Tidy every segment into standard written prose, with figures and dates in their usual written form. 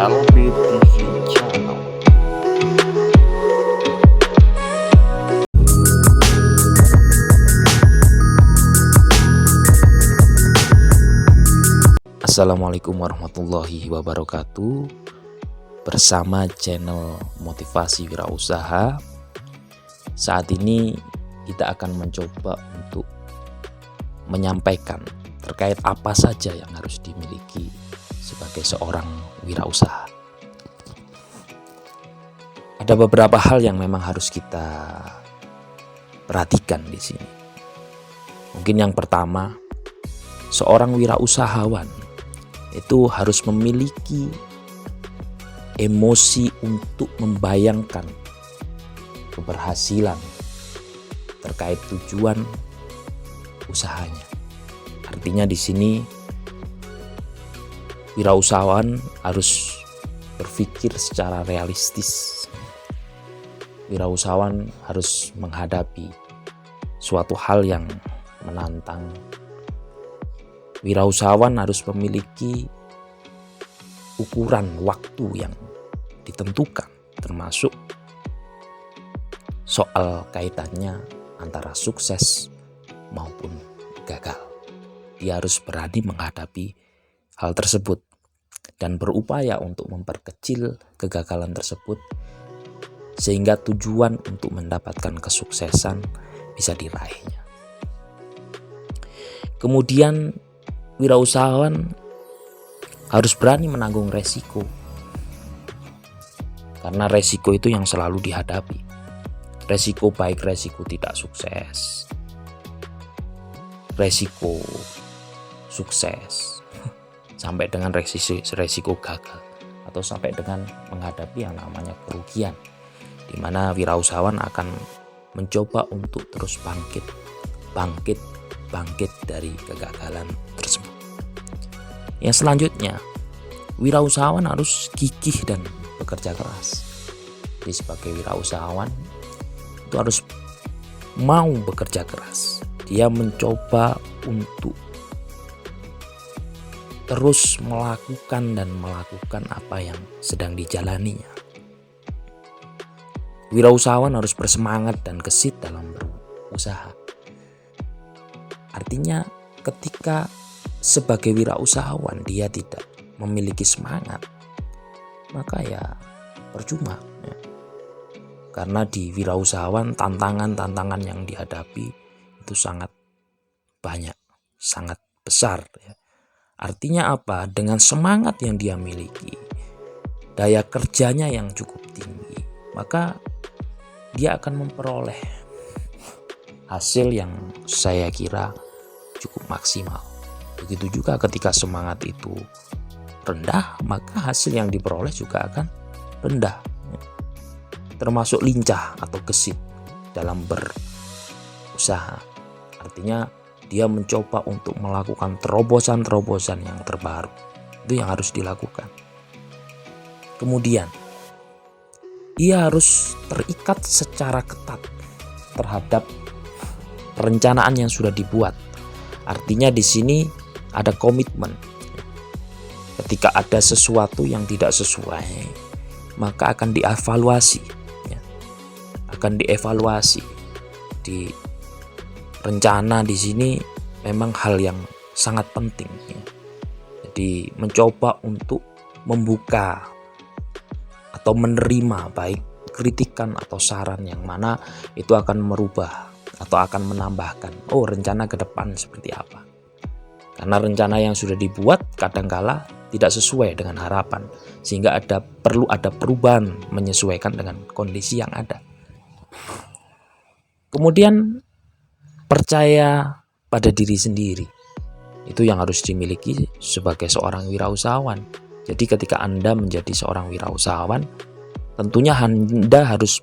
LBTV Channel. Assalamualaikum warahmatullahi wabarakatuh. Bersama channel Motivasi Wirausaha, saat ini kita akan mencoba untuk menyampaikan terkait apa saja yang harus dimiliki sebagai seorang wirausaha. Ada beberapa hal yang memang harus kita perhatikan di sini. Mungkin yang pertama, seorang wirausahawan itu harus memiliki emosi untuk membayangkan keberhasilan terkait tujuan usahanya. Artinya di sini wirausahawan harus berpikir secara realistis. Wirausahawan harus menghadapi suatu hal yang menantang. Wirausahawan harus memiliki ukuran waktu yang ditentukan, termasuk soal kaitannya antara sukses maupun gagal. Dia harus berani menghadapi hal tersebut dan berupaya untuk memperkecil kegagalan tersebut sehingga tujuan untuk mendapatkan kesuksesan bisa diraihnya. Kemudian wirausahawan harus berani menanggung resiko, karena resiko itu yang selalu dihadapi. Resiko baik resiko tidak sukses, resiko sukses, sampai dengan resiko gagal, atau sampai dengan menghadapi yang namanya kerugian, di mana wirausahawan akan mencoba untuk terus bangkit dari kegagalan tersebut. Yang selanjutnya, wirausahawan harus gigih dan bekerja keras. Jadi sebagai wirausahawan itu harus mau bekerja keras. Dia mencoba untuk terus melakukan apa yang sedang dijalaninya. Wirausahawan harus bersemangat dan gesit dalam berusaha. Artinya ketika sebagai wirausahawan dia tidak memiliki semangat, maka ya percuma ya. Karena di wirausahawan tantangan yang dihadapi itu sangat banyak, sangat besar ya. Artinya apa? Dengan semangat yang dia miliki, daya kerjanya yang cukup tinggi, maka dia akan memperoleh hasil yang saya kira cukup maksimal. Begitu juga ketika semangat itu rendah, maka hasil yang diperoleh juga akan rendah. Termasuk lincah atau gesit dalam berusaha. Artinya dia mencoba untuk melakukan terobosan-terobosan yang terbaru. Itu yang harus dilakukan. Kemudian ia harus terikat secara ketat terhadap perencanaan yang sudah dibuat. Artinya di sini ada komitmen. Ketika ada sesuatu yang tidak sesuai, maka akan dievaluasi ya. Akan dievaluasi. Di rencana di sini memang hal yang sangat penting ya. Jadi mencoba untuk membuka atau menerima baik kritikan atau saran yang mana itu akan merubah atau akan menambahkan rencana ke depan seperti apa. Karena rencana yang sudah dibuat kadangkala tidak sesuai dengan harapan, sehingga perlu ada perubahan menyesuaikan dengan kondisi yang ada. Kemudian percaya pada diri sendiri, itu yang harus dimiliki sebagai seorang wirausahawan. Jadi ketika Anda menjadi seorang wirausahawan, tentunya Anda harus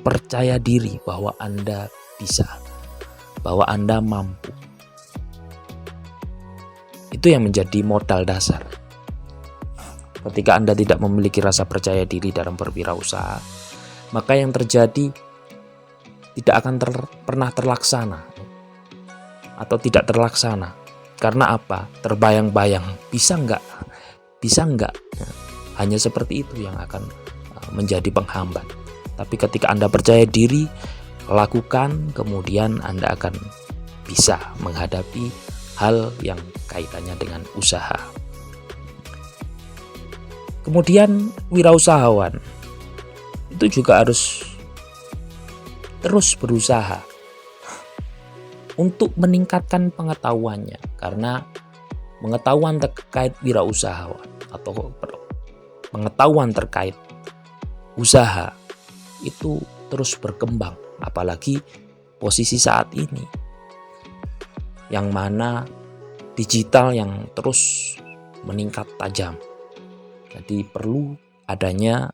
percaya diri bahwa Anda bisa, bahwa Anda mampu. Itu yang menjadi modal dasar. Ketika Anda tidak memiliki rasa percaya diri dalam berwirausaha, maka yang terjadi tidak akan pernah terlaksana atau tidak terlaksana. Karena apa? Terbayang-bayang, bisa enggak? Hanya seperti itu yang akan menjadi penghambat. Tapi ketika Anda percaya diri, lakukan, kemudian Anda akan bisa menghadapi hal yang kaitannya dengan usaha. Kemudian wirausahawan itu juga harus terus berusaha untuk meningkatkan pengetahuannya, karena pengetahuan terkait wirausahawan atau pengetahuan terkait usaha itu terus berkembang, apalagi posisi saat ini yang mana digital yang terus meningkat tajam. Jadi perlu adanya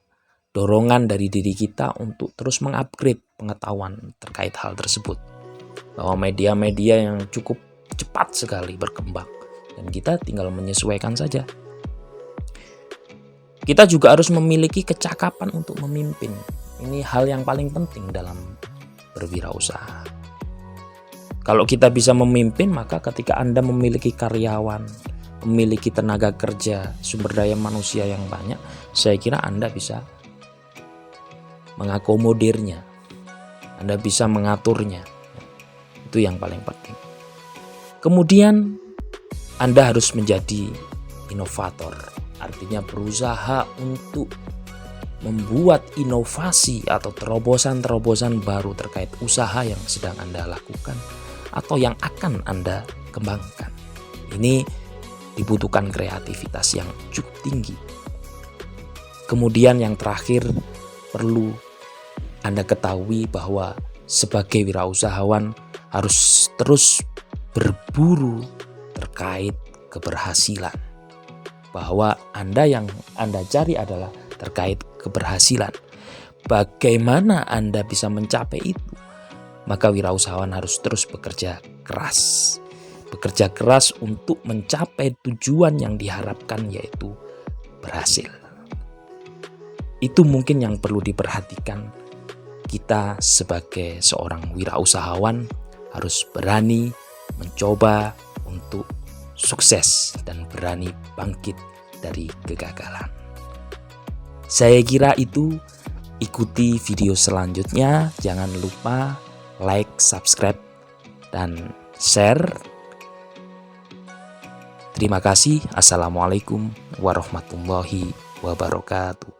dorongan dari diri kita untuk terus mengupgrade pengetahuan terkait hal tersebut, bahwa media-media yang cukup cepat sekali berkembang dan kita tinggal menyesuaikan saja. Kita juga harus memiliki kecakapan untuk memimpin. Ini hal yang paling penting dalam berwirausaha. Kalau kita bisa memimpin, maka ketika Anda memiliki karyawan, memiliki tenaga kerja, sumber daya manusia yang banyak, saya kira Anda bisa mengakomodirnya, Anda bisa mengaturnya. Itu yang paling penting. Kemudian Anda harus menjadi inovator, artinya berusaha untuk membuat inovasi atau terobosan-terobosan baru terkait usaha yang sedang Anda lakukan atau yang akan Anda kembangkan. Ini dibutuhkan kreativitas yang cukup tinggi. Kemudian yang terakhir, perlu Anda ketahui bahwa sebagai wirausahawan harus terus berburu terkait keberhasilan. Bahwa yang Anda cari adalah terkait keberhasilan. Bagaimana Anda bisa mencapai itu? Maka wirausahawan harus terus bekerja keras. Bekerja keras untuk mencapai tujuan yang diharapkan, yaitu berhasil. Itu mungkin yang perlu diperhatikan. Kita sebagai seorang wirausahawan harus berani mencoba untuk sukses dan berani bangkit dari kegagalan. Saya kira itu. Ikuti video selanjutnya. Jangan lupa like, subscribe, dan share. Terima kasih. Assalamualaikum warahmatullahi wabarakatuh.